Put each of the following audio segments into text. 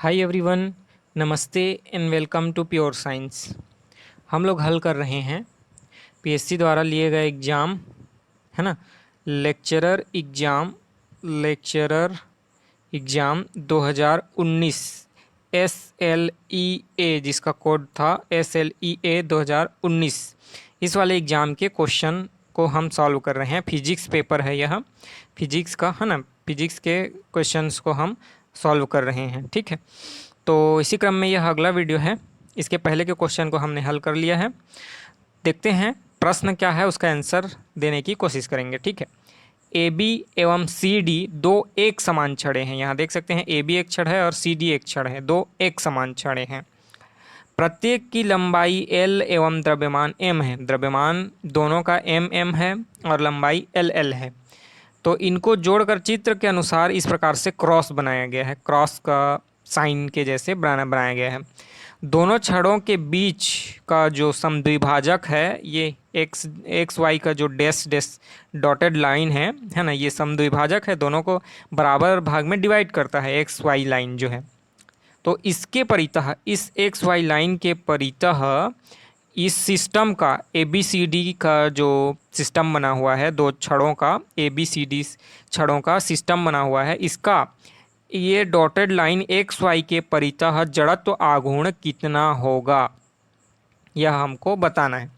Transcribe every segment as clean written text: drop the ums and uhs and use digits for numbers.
हाय everyone, नमस्ते and welcome to Pure Science. हम लोग हल कर रहे हैं पीएससी द्वारा लिए गए एग्ज़ाम, है ना। लेक्चरर एग्ज़ाम 2019 SLEA, जिसका कोड था SLEA 2019। इस वाले एग्ज़ाम के क्वेश्चन को हम सॉल्व कर रहे हैं। फिजिक्स पेपर है यह, फिजिक्स का, है ना। फिजिक्स के क्वेश्चंस को हम सॉल्व कर रहे हैं, ठीक है। तो इसी क्रम में यह अगला वीडियो है। इसके पहले के क्वेश्चन को हमने हल कर लिया है। देखते हैं प्रश्न क्या है, उसका आंसर देने की कोशिश करेंगे, ठीक है। ए बी एवं सी डी दो एक समान छड़ें हैं। यहाँ देख सकते हैं ए बी एक छड़ है और सी डी एक छड़ है, दो एक समान छड़ें हैं। प्रत्येक की लंबाई एल एवं द्रव्यमान एम है। द्रव्यमान दोनों का एम एम है और लंबाई एल एल है। तो इनको जोड़कर चित्र के अनुसार इस प्रकार से क्रॉस बनाया गया है। क्रॉस का साइन के जैसे बनाया गया है। दोनों छड़ों के बीच का जो समद्विभाजक है, ये एक्स वाई का जो डैश डैश डॉटेड लाइन है ना, ये समद्विभाजक है। दोनों को बराबर भाग में डिवाइड करता है एक्स वाई लाइन जो है। तो इसके परितः, इस एक्स वाई लाइन के परितः इस सिस्टम का ए बी सी डी का जो सिस्टम बना हुआ है, दो छड़ों का ए बी सी डी छड़ों का सिस्टम बना हुआ है, इसका ये डॉटेड लाइन एक्स वाई के परितः जड़त्व आघूर्ण कितना होगा, यह हमको बताना है।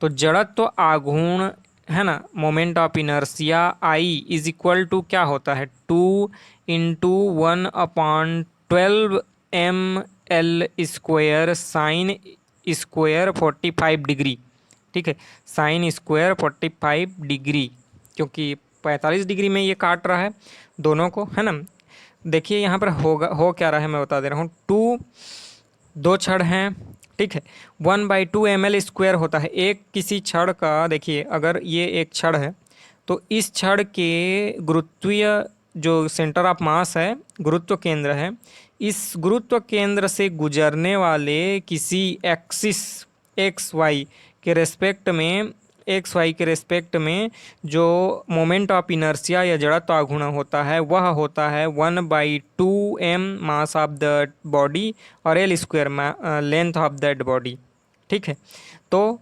तो जड़त्व आघूर्ण, है ना, moment of inertia I is equal to क्या होता है, 2 into 1/12 M L square sine square 45 degree, ठीक है। साइन स्क्वायर 45 डिग्री, क्योंकि 45 डिग्री में ये काट रहा है दोनों को, है ना। देखिए यहाँ पर हो क्या रहा है, मैं बता दे रहा हूँ। दो छड़ हैं, ठीक है। 1/2 ml स्क्वायर होता है एक किसी छड़ का। देखिए अगर ये एक छड़ है तो इस छड़ के गुरुत्वीय जो सेंटर ऑफ मास है, गुरुत्व केंद्र है, इस गुरुत्व केंद्र से गुजरने वाले किसी एक्सिस एक्स वाई के रेस्पेक्ट में जो मोमेंट ऑफ इनर्सिया या जड़त्व आघूर्ण होता है, वह होता है 1/2 m mass of the body और L square length of that body, ठीक है। तो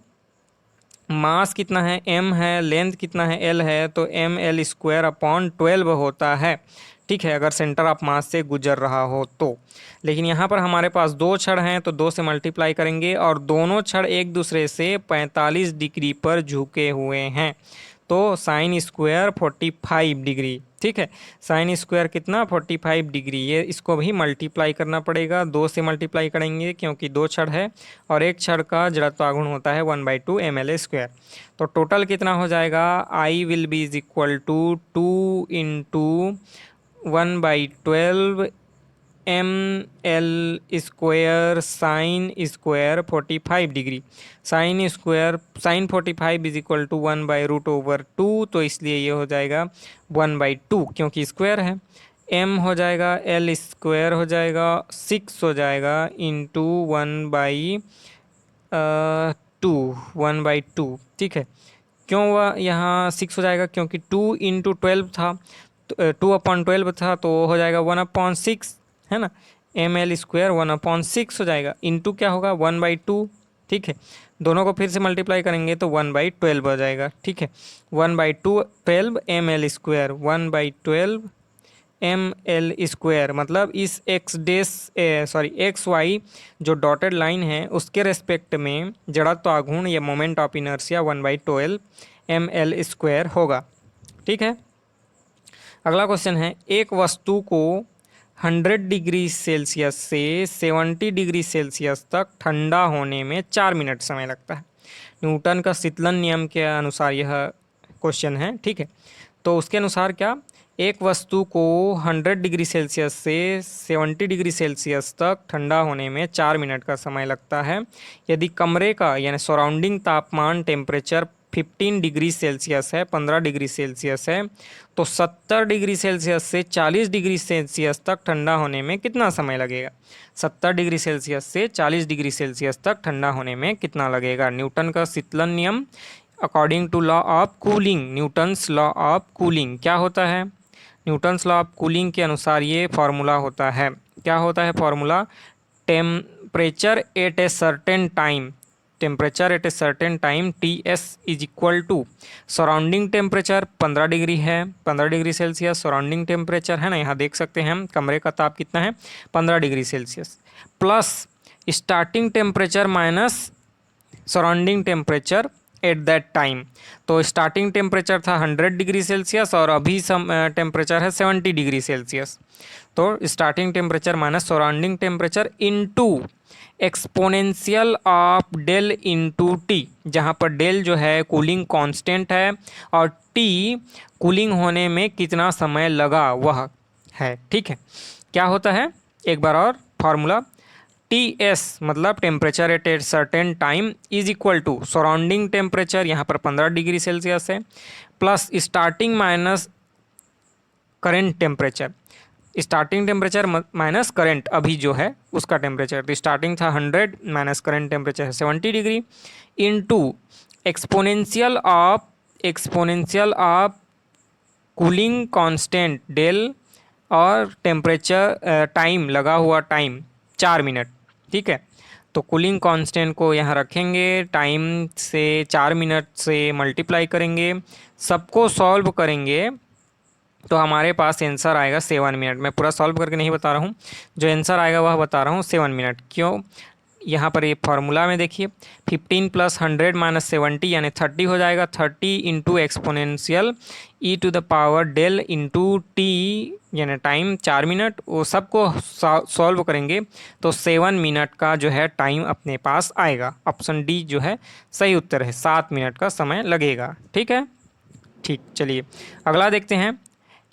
मास कितना है, m है, लेंथ कितना है, l है, तो ml² होता है, ठीक है, अगर सेंटर ऑफ मास से गुजर रहा हो तो। लेकिन यहाँ पर हमारे पास दो छड़ हैं तो 2 से मल्टीप्लाई करेंगे और दोनों छड़ एक दूसरे से 45 डिग्री पर झुके हुए हैं, तो साइन स्क्वायर 45 डिग्री, ठीक है। साइन स्क्वायर कितना, 45 डिग्री। ये इसको भी मल्टीप्लाई करना पड़ेगा, 2 से मल्टीप्लाई करेंगे क्योंकि दो छड़ है और एक छड़ का जड़त्व आघूर्ण होता है 1/2 ml स्क्वायर। तो टोटल कितना हो जाएगा, I will be is equal to 2 into 1/12 M L square sine square 45 degree. Sine 45 is equal to 1/√/2, तो इसलिए ये हो जाएगा 1/2 क्योंकि स्क्वायर है। m हो जाएगा, l स्क्वायर हो जाएगा, 6 हो जाएगा इंटू 1/2, ठीक है। क्यों वह यहाँ 6 हो जाएगा, क्योंकि 2 इंटू 12 था, 2/12 था, तो हो जाएगा 1/6, है ना। ml स्क्वायर 1/6 हो जाएगा, इंटू क्या होगा 1/2, ठीक है। दोनों को फिर से मल्टीप्लाई करेंगे तो 1/12 हो जाएगा, ठीक है। 1/12 ml स्क्वायर, 1/12 ml स्क्वायर, मतलब इस एक्स वाई जो डॉटेड लाइन है उसके रेस्पेक्ट में जड़त्व आघूर्ण या moment of inertia 1/12 ml square होगा, ठीक है। अगला क्वेश्चन है, एक वस्तु को 100 डिग्री सेल्सियस से 70 डिग्री सेल्सियस तक ठंडा होने में 4 मिनट समय लगता है। न्यूटन का शीतलन नियम के अनुसार यह क्वेश्चन है, ठीक है। तो उसके अनुसार क्या, एक वस्तु को 100 डिग्री सेल्सियस से 70 डिग्री सेल्सियस तक ठंडा होने में 4 मिनट का समय लगता है। यदि कमरे का यानी सराउंडिंग तापमान टेम्परेचर 15 डिग्री सेल्सियस है, 15 डिग्री सेल्सियस है, तो 70 डिग्री सेल्सियस से 40 डिग्री सेल्सियस तक ठंडा होने में कितना समय लगेगा। 70 डिग्री सेल्सियस से 40 डिग्री सेल्सियस तक ठंडा होने में कितना लगेगा। न्यूटन का शीतलन नियम according to law of cooling, Newton's law of cooling क्या होता है, न्यूटन्स लॉ ऑफ कूलिंग के अनुसार ये फॉर्मूला होता है। क्या होता है formula? Temperature at a certain time, temperature at a certain time Ts is equal to surrounding temperature 15 degree है, 15 डिग्री सेल्सियस सराउंडिंग टेम्परेचर है ना, यहाँ देख सकते हैं हम कमरे का ताप कितना है 15 degree Celsius, plus starting temperature minus surrounding temperature at that time. तो स्टार्टिंग टेम्परेचर था 100 डिग्री सेल्सियस और अभी टेम्परेचर है 70 डिग्री सेल्सियस। तो starting temperature minus surrounding temperature into exponential of del into T, जहाँ पर डेल जो है कूलिंग कांस्टेंट है और टी कूलिंग होने में कितना समय लगा वह है। ठीक है, क्या होता है एक बार और फॉर्मूला, Ts मतलब temperature at a certain time is equal to surrounding temperature, यहाँ पर 15 डिग्री सेल्सियस है, plus starting minus current temperature, starting temperature minus current अभी जो है उसका टेम्परेचर, तो स्टार्टिंग था 100 माइनस करंट टेम्परेचर है 70 degree, into exponential of cooling constant del और टेम्परेचर टाइम लगा हुआ टाइम 4 मिनट। ठीक है, तो कूलिंग कांस्टेंट को यहाँ रखेंगे, टाइम से 4 मिनट से मल्टीप्लाई करेंगे, सबको सॉल्व करेंगे तो हमारे पास आंसर आएगा 7 मिनट। मैं पूरा सॉल्व करके नहीं बता रहा हूँ, जो आंसर आएगा वह बता रहा हूँ 7 मिनट। क्यों? यहाँ पर ये फार्मूला में देखिए 15 प्लस 100 माइनस 70 यानी 30 हो जाएगा, 30 into exponential E to the power del into T यानी टाइम 4 मिनट, वो सबको सॉल्व करेंगे तो 7 मिनट का जो है टाइम अपने पास आएगा। ऑप्शन डी जो है सही उत्तर है, 7 मिनट का समय लगेगा। ठीक है, ठीक, चलिए अगला देखते हैं।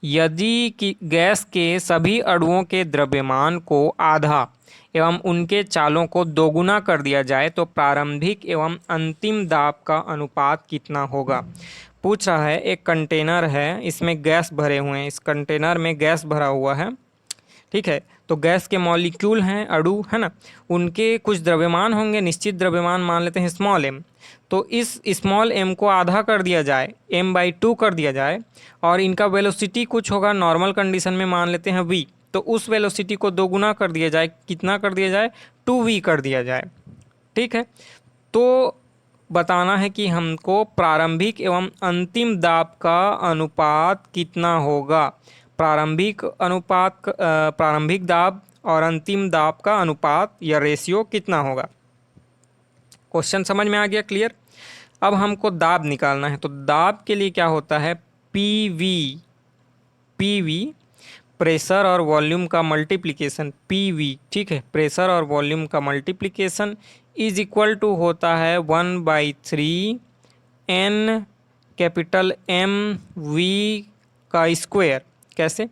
यदि कि गैस के सभी अणुओं के द्रव्यमान को आधा एवं उनके चालों को दोगुना कर दिया जाए तो प्रारंभिक एवं अंतिम दाब का अनुपात कितना होगा? पूछ रहा है, एक कंटेनर है, इसमें गैस भरे हुए हैं, इस कंटेनर में गैस भरा हुआ है। ठीक है, तो गैस के मॉलिक्यूल हैं, अणु है ना, उनके कुछ द्रव्यमान होंगे, निश्चित द्रव्यमान मान लेते हैं स्मॉल एम, तो इस स्मॉल एम को आधा कर दिया जाए, m/2 कर दिया जाए, और इनका वेलोसिटी कुछ होगा नॉर्मल कंडीशन में मान लेते हैं v, तो उस वेलोसिटी को दोगुना कर दिया जाए, कितना कर दिया जाए? 2v कर दिया जाए। ठीक है, तो बताना है कि हमको प्रारंभिक एवं अंतिम दाब का अनुपात कितना होगा। प्रारंभिक दाब और अंतिम दाब का अनुपात या रेशियो कितना होगा? क्वेश्चन समझ में आ गया? क्लियर? अब हमको दाब निकालना है, तो दाब के लिए क्या होता है? पीवी प्रेशर और वॉल्यूम का मल्टीप्लिकेशन, पीवी। ठीक है, प्रेशर और वॉल्यूम का मल्टीप्लिकेशन इज इक्वल टू होता है 1/3 n कैपिटल M V का स्क्वायर। कैसे?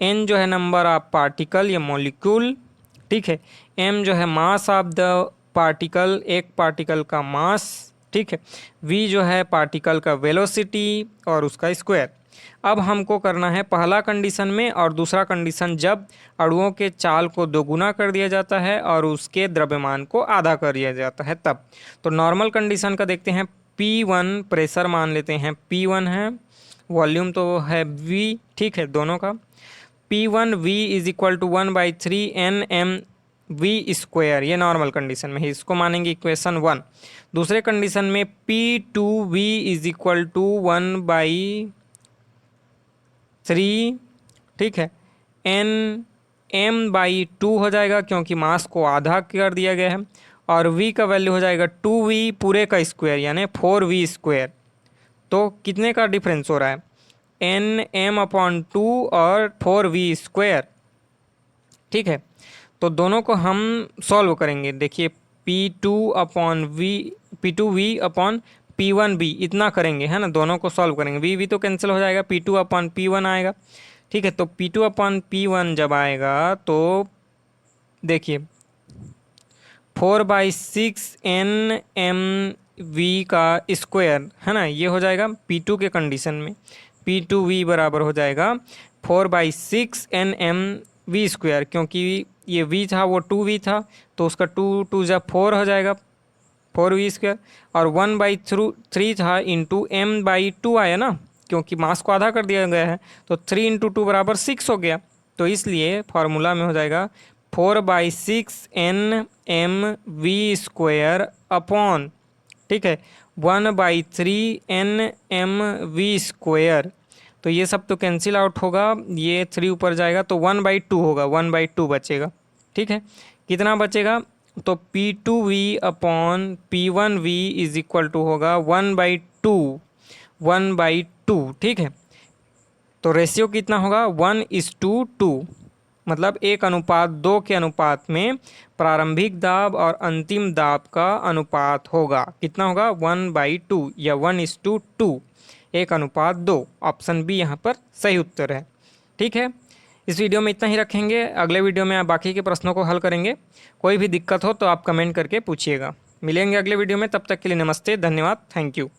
n जो है नंबर ऑफ पार्टिकल या मॉलिक्यूल, ठीक है, m जो है मास ऑफ द पार्टिकल, एक पार्टिकल का मास, ठीक है, v जो है पार्टिकल का वेलोसिटी और उसका स्क्वायर। अब हमको करना है पहला कंडीशन में और दूसरा कंडीशन जब अणुओं के चाल को दोगुना कर दिया जाता है और उसके द्रव्यमान को आधा कर दिया जाता है तब। तो नॉर्मल कंडीशन का देखते हैं, P1 प्रेशर मान लेते हैं P1 है, वॉल्यूम तो है V, ठीक है, दोनों का P1V is equal to 1/3 NmV square, ये नॉर्मल कंडीशन में है, इसको मानेंगे इक्वेशन 1। दूसरे कंडीशन में P2V इज इक्वल टू 1/3, ठीक है, Nm/2 हो जाएगा क्योंकि मास को आधा कर दिया गया है, और V का वैल्यू हो जाएगा 2V पूरे का स्क्वायर यानी 4V स्क्वायर। तो कितने का डिफरेंस हो रहा है? Nm/2 और 4V स्क्वायर। ठीक है, तो दोनों को हम सॉल्व करेंगे। देखिए P2V/P1V इतना करेंगे, है ना, दोनों को सॉल्व करेंगे, V तो कैंसिल हो जाएगा, P2/P1 आएगा। ठीक है, तो P2/P1 जब आएगा तो देखिए 4/6 NmV का स्क्वायर, है ना, ये हो जाएगा P2 के कंडीशन में, P2V बराबर हो जाएगा 4/6 NmV स्क्वायर, क्योंकि ये V था वो 2V था, तो उसका 2 जा 4 हो जाएगा 4V स्क्वायर, और 1/3 था इंटू M/2 आया ना, क्योंकि मास को आधा कर दिया गया है, तो 3 × 2 बराबर 6 हो गया। तो इसलिए फार्मूला में हो जाएगा 4/6 NmV² अपॉन, ठीक है, 1/3 NmV²। तो ये सब तो कैंसिल आउट होगा, ये 3 ऊपर जाएगा तो 1/2 होगा, 1/2 बचेगा। ठीक है, कितना बचेगा? तो P2V upon P1V is equal to होगा 1/2, 1/2। ठीक है, तो रेशियो कितना होगा? 1:2, मतलब 1:2 के अनुपात में प्रारंभिक दाब और अंतिम दाब का अनुपात होगा। कितना होगा? 1/2 या 1:2, 1:2। ऑप्शन बी यहाँ पर सही उत्तर है। ठीक है, इस वीडियो में इतना ही रखेंगे। अगले वीडियो में आप बाकी के प्रश्नों को हल करेंगे। कोई भी दिक्कत हो तो आप कमेंट करके पूछिएगा। मिलेंगे अगले वीडियो में, तब तक के लिए नमस्ते, धन्यवाद, थैंक यू।